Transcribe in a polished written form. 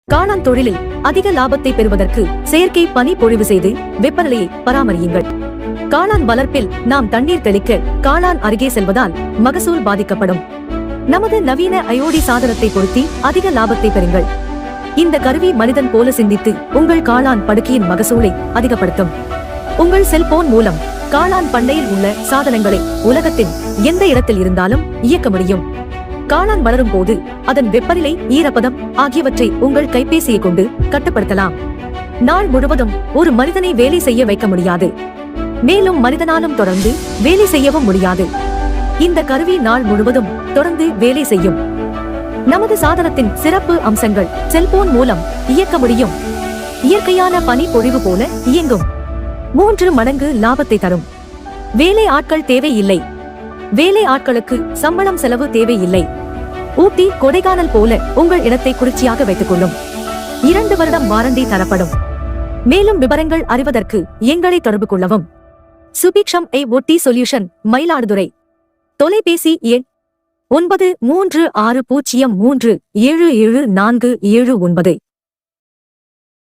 காளான் தொழிலில் அதிக லாபத்தை பெறுவதற்கு செயற்கை பனி பொழிவு செய்து வெப்பநிலையை பராமரியுங்கள். காளான் வளர்ப்பில் நாம் தண்ணீர் தெளிக்க காளான் அருகே செல்வதால் மகசூல் பாதிக்கப்படும். நமது நவீன IoT சாதனத்தை பொருத்தி அதிக லாபத்தை பெறுங்கள். இந்த கருவி மனிதன் போல சிந்தித்து உங்கள் காளான் படுக்கையின் மகசூலை அதிகப்படுத்தும். உங்கள் செல்போன் மூலம் காளான் பண்ணையில் உள்ள சாதனங்களை உலகத்தின் எந்த இடத்தில் இருந்தாலும் இயக்க முடியும். காளான் வளரும் போது அதன் வெப்பநிலை, ஈரப்பதம் ஆகியவற்றை உங்கள் கைபேசியை கொண்டு கட்டுப்படுத்தலாம். நாள் முழுவதும் ஒரு மனிதனை வேலை செய்ய வைக்க முடியாது, மேலும் மனிதனாலும் தொடர்ந்து வேலை செய்யவும் முடியாது. இந்த கருவி நாள் முழுவதும் தொடர்ந்து வேலை செய்யும். நமது சாதனத்தின் சிறப்பு அம்சங்கள்: செல்போன் மூலம் இயக்க முடியும், இயற்கையான பனி பொழிவு போல இயங்கும், 3 மடங்கு லாபத்தை தரும், வேலை ஆட்கள் தேவையில்லை, வேலை ஆட்களுக்கு சம்பளம் செலவு தேவையில்லை, ஊட்டி கொடைக்கானல் போல உங்கள் இடத்தை குளிர்ச்சியாக வைத்துக் கொள்ளும், 2 வருடம் வாரண்டி தரப்படும். மேலும் விவரங்கள் அறிவதற்கு எங்களை தொடர்பு கொள்ளவும். சுபிக்ஷம் IoT சொல்யூஷன், மயிலாடுதுறை. தொலைபேசி எண் 9360377479.